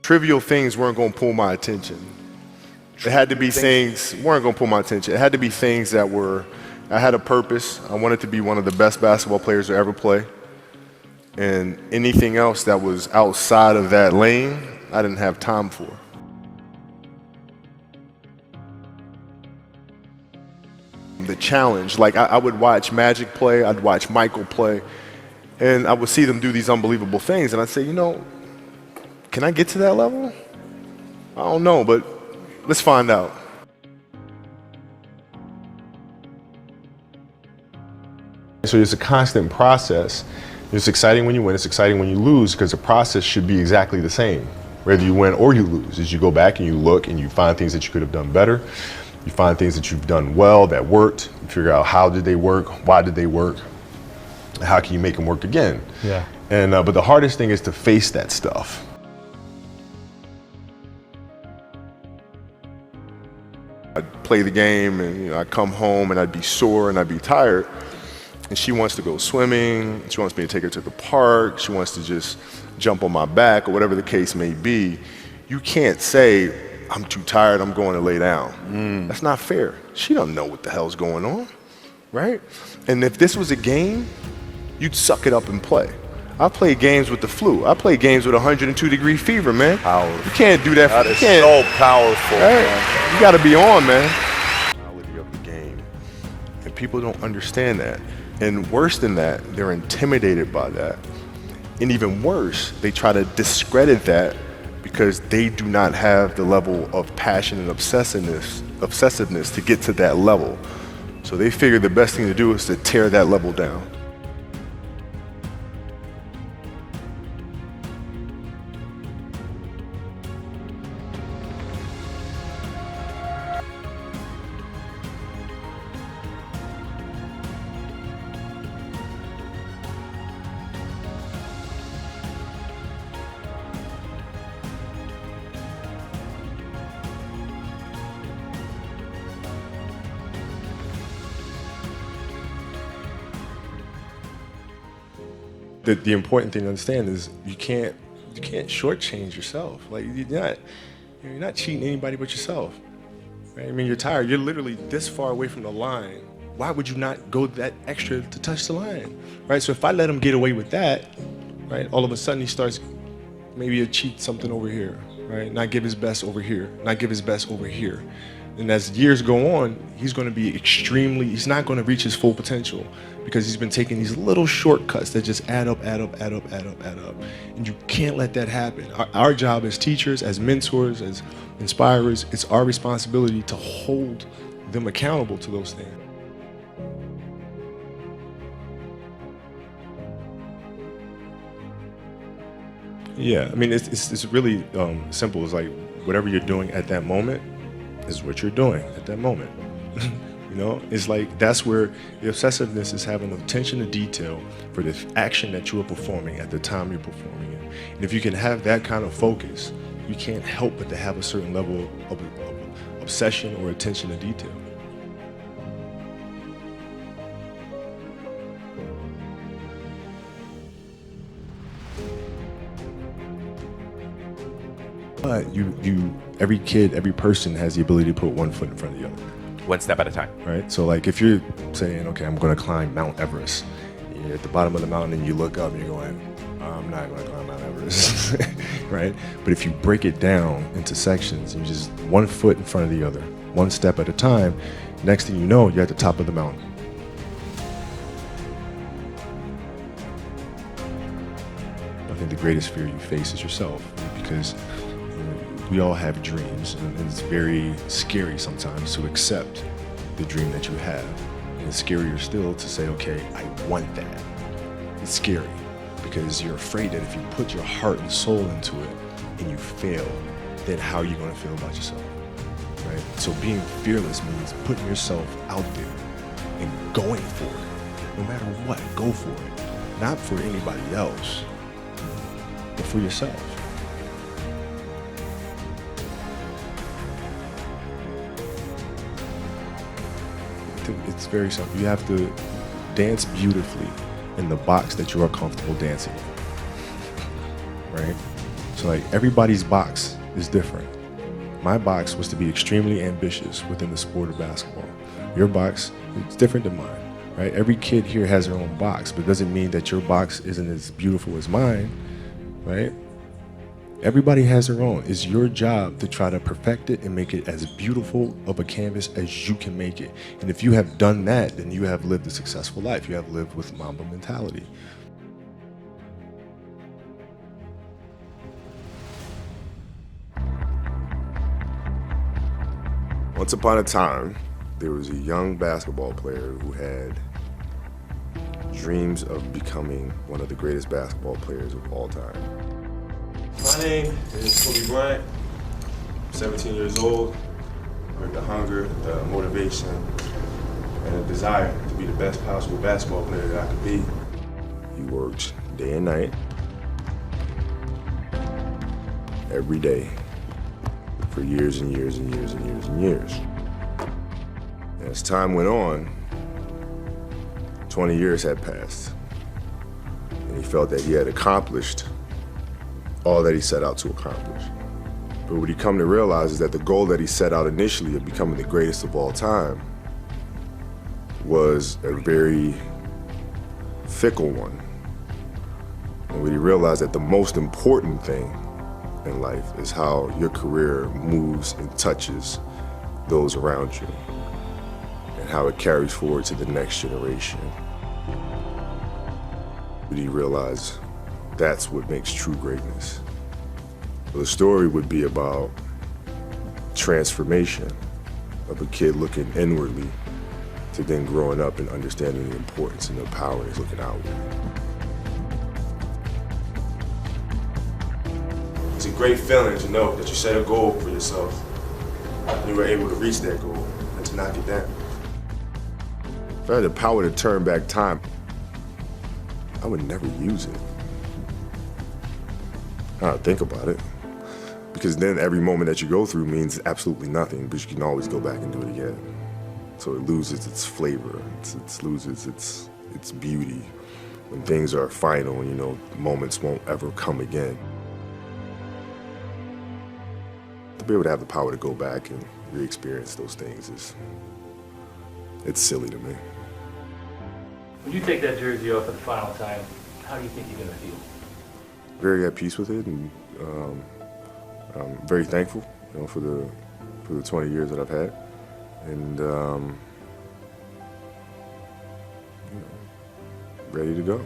trivial things weren't going to pull my attention. It had to be things weren't going to pull my attention. It had to be things that were, I had a purpose. I wanted to be one of the best basketball players to ever play. And anything else that was outside of that lane, I didn't have time for. The challenge, like I would watch Magic play, I'd watch Michael play, and I would see them do these unbelievable things, and I'd say, you know, can I get to that level? I don't know, but let's find out. So it's a constant process. It's exciting when you win, it's exciting when you lose, because the process should be exactly the same, whether you win or you lose. As you go back and you look and you find things that you could have done better, you find things that you've done well that worked, you figure out how did they work, why did they work, how can you make them work again. Yeah. And but the hardest thing is to face that stuff. I'd play the game and I'd come home and I'd be sore and I'd be tired. And she wants to go swimming, she wants me to take her to the park, she wants to just jump on my back or whatever the case may be. You can't say, I'm too tired, I'm going to lay down. That's not fair. She don't know what the hell's going on, right? And if this was a game, you'd suck it up and play. I played games with the flu. I played games with 102-degree fever, man. Powerful. You can't do that. That is so powerful, right? man. You got to be on, man. Quality of the game. And people don't understand that. And worse than that, they're intimidated by that. And even worse, they try to discredit that because they do not have the level of passion and obsessiveness to get to that level. So they figure the best thing to do is to tear that level down. The important thing to understand is you can't shortchange yourself. Like you're not cheating anybody but yourself. Right? I mean, you're tired. You're literally this far away from the line. Why would you not go that extra to touch the line? Right? So if I let him get away with that, right, all of a sudden he starts maybe to cheat something over here, right? Not give his best over here, not give his best over here. And as years go on, he's going to be he's not going to reach his full potential because he's been taking these little shortcuts that just add up. And you can't let that happen. Our job as teachers, as mentors, as inspirers, it's our responsibility to hold them accountable to those things. Yeah, I mean, it's really simple. It's like whatever you're doing at that moment is what you're doing at that moment. You know, it's like that's where the obsessiveness is having attention to detail for the action that you are performing at the time you're performing it. And if you can have that kind of focus, you can't help but to have a certain level of obsession or attention to detail. But every kid, every person has the ability to put one foot in front of the other. One step at a time. Right? So like if you're saying, okay, I'm going to climb Mount Everest, you're at the bottom of the mountain and you look up and you're going, I'm not going to climb Mount Everest, right? But if you break it down into sections, you just one foot in front of the other, one step at a time, next thing you know, you're at the top of the mountain. I think the greatest fear you face is yourself, because we all have dreams, and it's very scary sometimes to accept the dream that you have. And it's scarier still to say, okay, I want that. It's scary because you're afraid that if you put your heart and soul into it and you fail, then how are you going to feel about yourself, right? So being fearless means putting yourself out there and going for it. No matter what, go for it. Not for anybody else, but for yourself. It's very simple. You have to dance beautifully in the box that you are comfortable dancing in, right? So like everybody's box is different. My box was to be extremely ambitious within the sport of basketball. Your box is different than mine, right? Every kid here has their own box, but it doesn't mean that your box isn't as beautiful as mine, right? Everybody has their own. It's your job to try to perfect it and make it as beautiful of a canvas as you can make it. And if you have done that, then you have lived a successful life. You have lived with Mamba mentality. Once upon a time, there was a young basketball player who had dreams of becoming one of the greatest basketball players of all time. My name is Kobe Bryant. I'm 17 years old with the hunger, the motivation, and a desire to be the best possible basketball player that I could be. He worked day and night, every day, for years and years and years and years and years. And as time went on, 20 years had passed, and he felt that he had accomplished all that he set out to accomplish. But what he come to realize is that the goal that he set out initially of becoming the greatest of all time was a very fickle one. And what he realized that the most important thing in life is how your career moves and touches those around you and how it carries forward to the next generation. But he realized that's what makes true greatness. The story would be about transformation of a kid looking inwardly to then growing up and understanding the importance and the power is looking outward. It's a great feeling to know that you set a goal for yourself and you were able to reach that goal and to knock it down. If I had the power to turn back time, I would never use it. I don't think about it. Because then every moment that you go through means absolutely nothing, but you can always go back and do it again. So it loses its flavor, it loses its beauty. When things are final, you know, moments won't ever come again. To be able to have the power to go back and re-experience those things it's silly to me. When you take that jersey off for the final time, how do you think you're gonna feel? Very at peace with it, and I'm very thankful, you know, for the 20 years that I've had, and you know, ready to go.